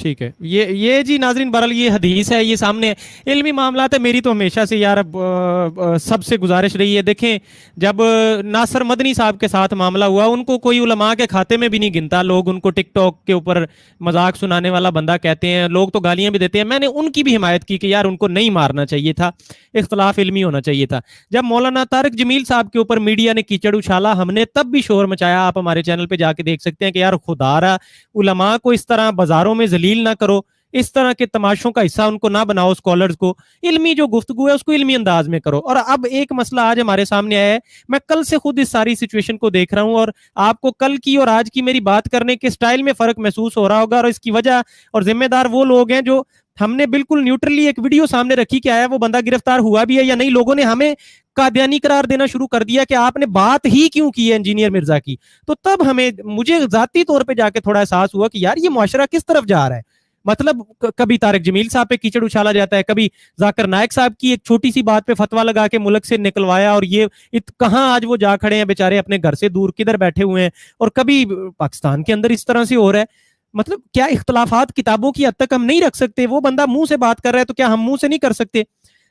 ٹھیک ہے, یہ جی ناظرین بہرحال یہ حدیث ہے, یہ سامنے ہے. علمی معاملات ہے, میری تو ہمیشہ سے یار سب سے گزارش رہی ہے. دیکھیں جب ناصر مدنی صاحب کے ساتھ معاملہ ہوا, ان کو کوئی علماء کے کھاتے میں بھی نہیں گنتا, لوگ ان کو ٹک ٹاک کے اوپر مذاق سنانے والا بندہ کہتے ہیں, لوگ تو گالیاں بھی دیتے ہیں. میں نے ان کی بھی حمایت کی کہ یار ان کو نہیں مارنا چاہیے تھا, اختلاف علمی ہونا چاہیے تھا. جب مولانا طارق جمیل صاحب کے اوپر میڈیا نے کیچڑ اچھالا, ہم نے تب بھی شور مچایا. آپ ہمارے چینل پہ جا کے دیکھ سکتے ہیں کہ یار خدا را علماء کو اس طرح بازاروں میں ذلیل نہ کرو, اس طرح کے تماشوں کا حصہ ان کو نہ بناؤ, اسکالرز کو. علمی جو گفتگو ہے اس کو علمی انداز میں کرو. اور اب ایک مسئلہ آج ہمارے سامنے آیا ہے, میں کل سے خود اس ساری سچویشن کو دیکھ رہا ہوں, اور آپ کو کل کی اور آج کی میری بات کرنے کے سٹائل میں فرق محسوس ہو رہا ہوگا, اور اس کی وجہ اور ذمہ دار وہ لوگ ہیں جو ہم نے بالکل نیوٹرلی ایک ویڈیو سامنے رکھی کہ آیا وہ بندہ گرفتار ہوا بھی ہے یا نہیں, لوگوں نے ہمیں قادیانی قرار دینا شروع کر دیا کہ آپ نے بات ہی کیوں کی ہے انجینئر مرزا کی. تو تب مجھے ذاتی طور پہ جا کے تھوڑا احساس ہوا کہ یار یہ معاشرہ کس طرف جا رہا ہے. مطلب کبھی طارق جمیل صاحب پہ کیچڑ اچھالا جاتا ہے, کبھی ذاکر نائک صاحب کی ایک چھوٹی سی بات پہ فتویٰ لگا کے ملک سے نکلوایا, اور یہ کہاں آج وہ جا کھڑے ہیں بیچارے اپنے گھر سے دور, کدھر بیٹھے ہوئے ہیں, اور کبھی پاکستان کے اندر اس طرح سے ہو رہا ہے. مطلب کیا اختلافات کتابوں کی حد تک ہم نہیں رکھ سکتے؟ وہ بندہ منہ سے بات کر رہا ہے تو کیا ہم منہ سے نہیں کر سکتے؟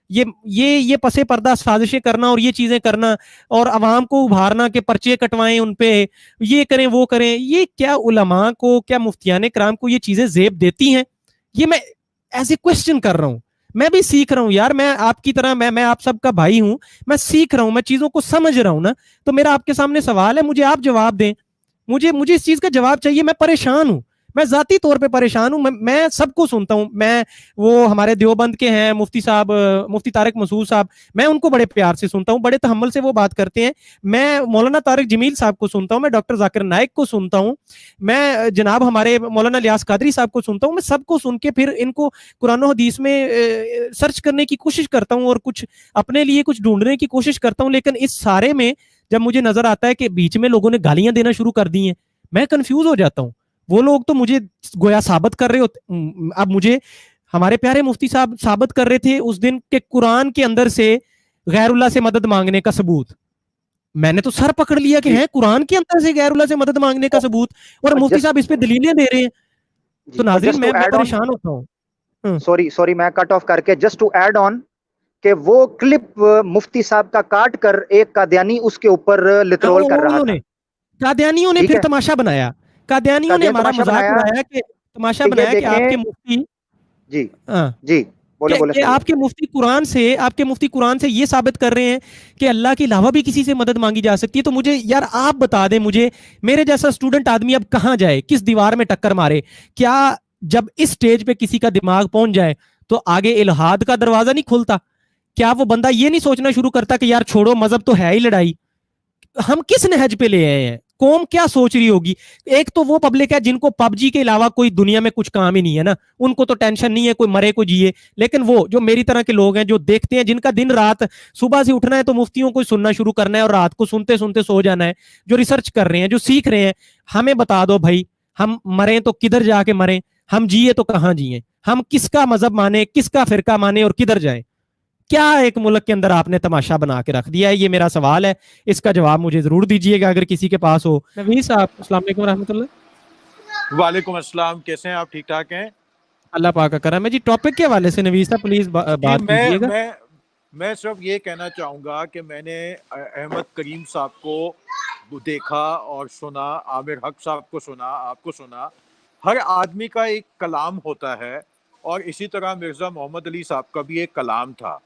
یہ پسے پردہ سازشیں کرنا اور یہ چیزیں کرنا اور عوام کو ابھارنا کہ پرچے کٹوائیں ان پہ, یہ کریں وہ کریں, یہ کیا علماء کو, کیا مفتیان کرام کو یہ چیزیں زیب دیتی ہیں؟ یہ میں ایز اے کوسچن کر رہا ہوں. میں بھی سیکھ رہا ہوں یار, میں آپ کی طرح میں آپ سب کا بھائی ہوں, میں سیکھ رہا ہوں, میں چیزوں کو سمجھ رہا ہوں نا. تو میرا آپ کے سامنے سوال ہے, مجھے آپ جواب دیں. مجھے اس چیز کا جواب چاہیے. میں پریشان ہوں, میں ذاتی طور پہ پریشان ہوں. میں سب کو سنتا ہوں. میں وہ ہمارے دیوبند کے ہیں مفتی صاحب, مفتی طارق مسعود صاحب, میں ان کو بڑے پیار سے سنتا ہوں, بڑے تحمل سے وہ بات کرتے ہیں. میں مولانا طارق جمیل صاحب کو سنتا ہوں, میں ڈاکٹر ذاکر نائک کو سنتا ہوں, میں جناب ہمارے مولانا الیاس قادری صاحب کو سنتا ہوں. میں سب کو سن کے پھر ان کو قرآن و حدیث میں سرچ کرنے کی کوشش کرتا ہوں اور کچھ اپنے لیے کچھ ڈھونڈنے کی کوشش کرتا ہوں. لیکن اس سارے میں جب مجھے نظر آتا ہے کہ بیچ میں لوگوں نے گالیاں دینا شروع کر دی ہیں, میں کنفیوز ہو جاتا ہوں. وہ لوگ تو مجھے گویا ثابت کر رہے ہوتے, اب مجھے ہمارے پیارے مفتی صاحب ثابت کر رہے تھے اس دن کہ قرآن کے اندر سے غیر اللہ سے مدد مانگنے کا ثبوت. میں نے تو سر پکڑ لیا کہ ہیں قرآن کے اندر سے غیر اللہ سے مدد مانگنے کا ثبوت, اور مفتی صاحب اس پہ دلیلیں دے رہے ہیں. تو ناظرین میں پریشان ہوتا ہوں. سوری میں کٹ آف کر کے جسٹ ٹو ایڈ آن کہ وہ کلپ مفتی صاحب کا کاٹ کر ایک قادیانی اس کے اوپر لترول کر رہا تھا. قادیانیوں نے پھر تماشا بنایا, قادیانیوں نے ہمارا مذاق اڑایا کہ تماشا بنایا کہ آپ کے مفتی جی کہ آپ کے مفتی قرآن سے یہ ثابت کر رہے ہیں کہ اللہ کے علاوہ بھی کسی سے مدد مانگی جا سکتی ہے. تو مجھے یار آپ بتا دیں, مجھے میرے جیسا سٹوڈنٹ آدمی اب کہاں جائے, کس دیوار میں ٹکر مارے؟ کیا جب اس سٹیج پہ کسی کا دماغ پہنچ جائے تو آگے الہاد کا دروازہ نہیں کھلتا؟ کیا وہ بندہ یہ نہیں سوچنا شروع کرتا کہ یار چھوڑو, مذہب تو ہے ہی لڑائی؟ ہم کس نہج پہ لے آئے ہیں؟ قوم کیا سوچ رہی ہوگی؟ ایک تو وہ پبلک ہے جن کو پب جی کے علاوہ کوئی دنیا میں کچھ کام ہی نہیں ہے نا, ان کو تو ٹینشن نہیں ہے کوئی مرے کوئی جیے. لیکن وہ جو میری طرح کے لوگ ہیں جو دیکھتے ہیں, جن کا دن رات صبح سے اٹھنا ہے تو مفتیوں کو سننا شروع کرنا ہے اور رات کو سنتے سنتے سو جانا ہے, جو ریسرچ کر رہے ہیں, جو سیکھ رہے ہیں, ہمیں بتا دو بھائی, ہم مریں تو کدھر جا کے مریں, ہم جیے تو کہاں جیے, ہم کس کا مذہب مانے, کس کا فرقہ مانے اور کدھر جائیں؟ کیا ایک ملک کے اندر آپ نے تماشا بنا کے رکھ دیا ہے؟ یہ میرا سوال ہے, اس کا جواب مجھے ضرور دیجیے گا اگر کسی کے پاس ہو. نوید صاحب السلام علیکم ورحمۃ اللہ. وعلیکم السلام, کیسے ہیں آپ؟ ٹھیک ٹھاک ہیں, اللہ پاک کا کرم ہے جی. ٹاپک کے حوالے سے نوید صاحب پلیز بات کیجیے گا. میں صرف یہ کہنا چاہوں گا کہ میں نے احمد کریم صاحب کو دیکھا اور سنا, عامر حق صاحب کو سنا, آپ کو سنا. ہر آدمی کا ایک کلام ہوتا ہے, اور اسی طرح مرزا محمد علی صاحب کا بھی ایک کلام تھا.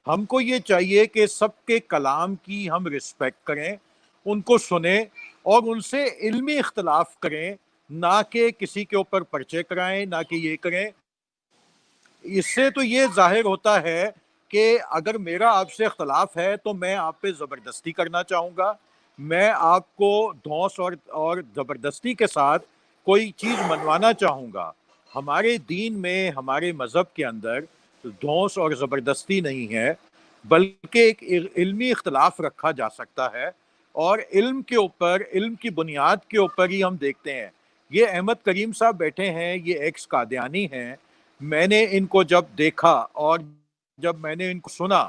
ہم کو یہ چاہیے کہ سب کے کلام کی ہم رسپیکٹ کریں, ان کو سنیں اور ان سے علمی اختلاف کریں, نہ کہ کسی کے اوپر پرچے کرائیں, نہ کہ یہ کریں. اس سے تو یہ ظاہر ہوتا ہے کہ اگر میرا آپ سے اختلاف ہے تو میں آپ پہ زبردستی کرنا چاہوں گا, میں آپ کو دھونس اور زبردستی کے ساتھ کوئی چیز منوانا چاہوں گا. ہمارے دین میں, ہمارے مذہب کے اندر دھونس اور زبردستی نہیں ہے, بلکہ ایک علمی اختلاف رکھا جا سکتا ہے, اور علم کے اوپر, علم کی بنیاد کے اوپر ہی ہم دیکھتے ہیں. یہ احمد کریم صاحب بیٹھے ہیں, یہ ایکس قادیانی ہیں. میں نے ان کو جب دیکھا اور جب میں نے ان کو سنا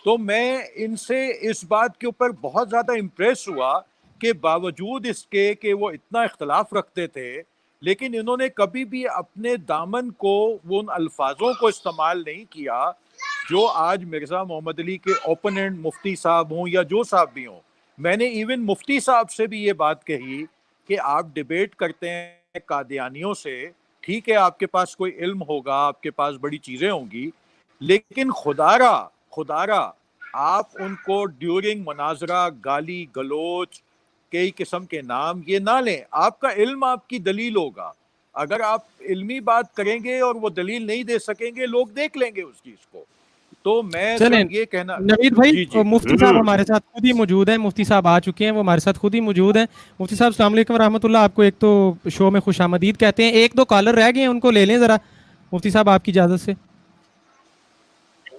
تو میں ان سے اس بات کے اوپر بہت زیادہ امپریس ہوا کہ باوجود اس کے کہ وہ اتنا اختلاف رکھتے تھے, لیکن انہوں نے کبھی بھی اپنے دامن کو وہ ان الفاظوں کو استعمال نہیں کیا جو آج مرزا محمد علی کے اوپوننٹ مفتی صاحب ہوں یا جو صاحب بھی ہوں. میں نے ایون مفتی صاحب سے بھی یہ بات کہی کہ آپ ڈیبیٹ کرتے ہیں قادیانیوں سے، ٹھیک ہے آپ کے پاس کوئی علم ہوگا، آپ کے پاس بڑی چیزیں ہوں گی، لیکن خدا را آپ ان کو ڈیورنگ مناظرہ گالی گلوچ کئی قسم کے نام یہ نہ لیں. آپ کا علم آپ کی دلیل ہوگا. اگر آپ علمی بات کریں گے اور وہ دلیل نہیں دے سکیں گے، لوگ دیکھ لیں گے اس چیز کو. تو میں صرف یہ کہنا. نوید بھائی جی جی مفتی صاحب ہمارے ساتھ خود ہی موجود ہیں، مفتی صاحب آ چکے ہیں، وہ ہمارے ساتھ خود ہی موجود ہیں. مفتی صاحب السلام علیکم ورحمۃ اللہ. آپ کو ایک تو شو میں خوش آمدید کہتے ہیں. ایک دو کالر رہ گئے ہیں، ان کو لے لیں ذرا مفتی صاحب آپ کی اجازت سے.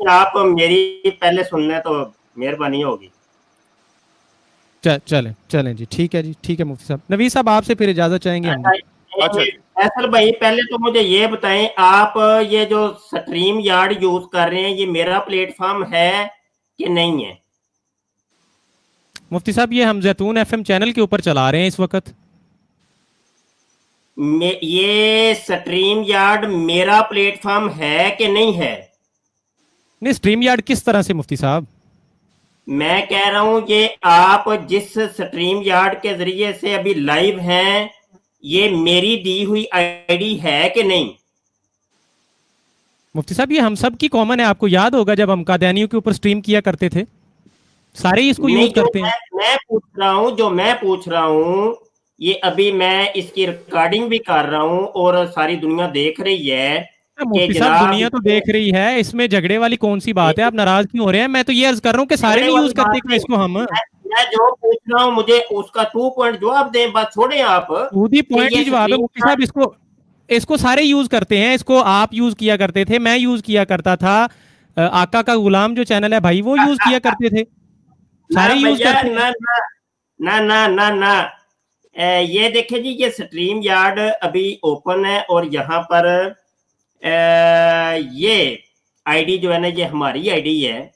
آپ میری پہلے سن لیں تو مہربانی ہوگی. چلیں جی، ٹھیک ہے جی، ٹھیک ہے مفتی صاحب. نوید صاحب آپ سے پھر اجازت چاہیں گے ہم. فیصل بھائی پہلے تو مجھے یہ بتائیں، آپ یہ جو سٹریم یارڈ یوز کر رہے ہیں یہ میرا پلیٹ فارم ہے کہ نہیں ہے؟ مفتی صاحب یہ ہم زیتون ایف ایم چینل کے اوپر چلا رہے ہیں اس وقت. یہ سٹریم یارڈ میرا پلیٹ فارم ہے کہ نہیں ہے؟ نہیں، اسٹریم یارڈ کس طرح سے مفتی صاحب؟ میں کہہ رہا ہوں کہ آپ جس سٹریم یارڈ کے ذریعے سے ابھی لائیو ہیں یہ میری دی ہوئی آئی ڈی ہے کہ نہیں؟ مفتی صاحب یہ ہم سب کی کامن ہے. آپ کو یاد ہوگا جب ہم قادیانیوں کے اوپر سٹریم کیا کرتے تھے، سارے ہی اس کو یوز کرتے ہیں. میں پوچھ رہا ہوں یہ ابھی میں اس کی ریکارڈنگ بھی کر رہا ہوں اور ساری دنیا دیکھ رہی ہے. مفتی صاحب دنیا تو دیکھ رہی ہے، اس میں جھگڑے والی کون سی بات ہے؟ آپ ناراض کیوں ہو رہے ہیں؟ میں تو یہ عرض کر رہا ہوں کہ سارے نہیں یوز کرتے کہ اس کو ہم. میں جو پوچھ رہا ہوں مجھے اس کا 2 پوائنٹ جواب دیں، بات چھوڑیں آپ. پوائنٹ ہی جواب ہے مفتی صاحب. اس کو سارے یوز کرتے ہیں. اس کو آپ یوز کیا کرتے تھے، میں یوز کیا کرتا تھا، آقا کا غلام جو چینل ہے بھائی وہ یوز کیا کرتے تھے، سارے یوز کرتے ہیں. نہ یہ دیکھیں جی، یہ سٹریم یارڈ ابھی اوپن ہے اور یہاں پر یہ آئی ڈی جو ہے نا یہ ہماری آئی ڈی ہے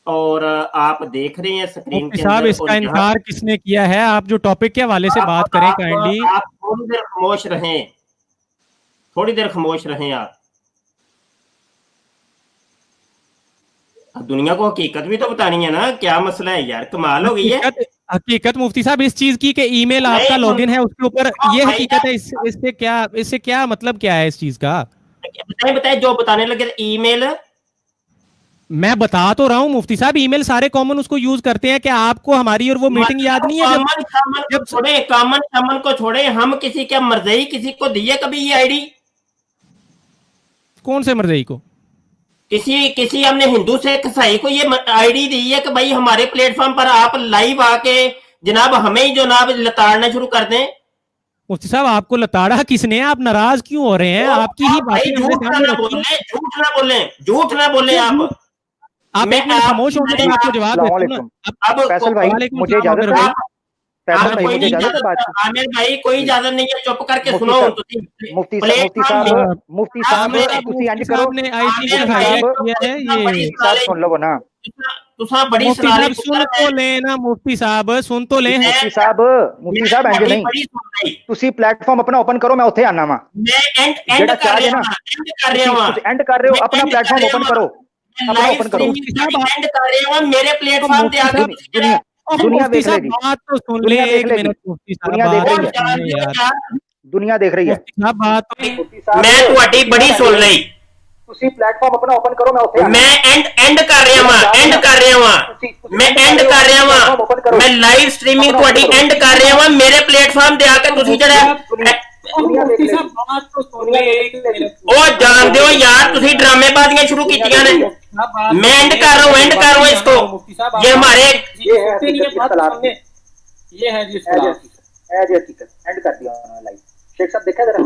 اور آپ دیکھ رہے ہیں اسکرین مفتی کے صاحب اندر. اس کا انکار کس نے کیا ہے؟ آپ جو ٹاپک کے حوالے سے بات کریں کائنڈلی. آپ تھوڑی دیر خاموش رہیں، تھوڑی دیر خاموش رہیں. آپ دنیا کو حقیقت بھی تو بتانی ہے نا، کیا مسئلہ ہے یار، کمال ہو گئی ہے. حقیقت مفتی صاحب اس چیز کی کہ ای میل آپ کا لاگ ان ہے اس کے اوپر، یہ حقیقت ہے. اس سے کیا مطلب کیا ہے اس چیز کا؟ بتائیں جو بتانے لگے ای میل. میں بتا تو رہا ہوں مفتی صاحب، ای میل سارے کامن اس کو یوز کرتے ہیں. کہ آپ کو ہماری اور وہ میٹنگ یاد نہیں ہے کامن کو چھوڑیں، ہم کسی کیا مرضی کسی کو دیے کبھی یہ آئی ڈی؟ کون سے مرضی کو؟ کسی ہم نے ہندو سے عیسائی کو یہ آئی ڈی دی ہے کہ بھائی ہمارے پلیٹ فارم پر آپ لائیو آ کے جناب ہمیں ہی جناب لتاڑنا شروع کر دیں. مفتی صاحب آپ کو لتاڑا کس نے؟ آپ ناراض کیوں ہو رہے ہیں؟ آپ کی ہی باتیں. جھوٹ نہ بولیں آپ ایک منٹ خاموش ہوں گے تو آپ کو جواب دیتا ہوں. اب فیصل بھائی مجھے اجازت ہے. عامر بھائی کوئی اجازت نہیں ہے، چپ کر کے سنو. مفتی صاحب اینڈ کرو. سن لو نا سن تو لیں نا مفتی صاحب، سن تو لیں. مفتی صاحب اینج نہیں، تسی پلیٹ فارم اپنا اوپن کرو، میں اوتھے آنا وا. اینڈ کر رہے ہو اپنا پلیٹ فارم اوپن کرو. میرے پلیٹ فارم پہ آ کے دنیا دیکھ رہی ہے. دنیا دیکھ رہی ہے. میں تہاڈی بڑی سن لئی. تسی پلیٹ فارم اپنا اوپن کرو، میں اوتھے میں اینڈ کر رہا ہاں میں لائیو سٹریمنگ تہاڈی اینڈ کر رہا ہاں. میرے پلیٹ فارم تے آ کے تسی جڑا او جان دیو یار، تسی ڈرامے بازیاں شروع کیتیاں نے. میں اینڈ کر رہا ہوں اس کو. یہ ہمارے یہ ہے جی حقیقت اینڈ کر دیا لائیو. شیخ صاحب دیکھا ذرا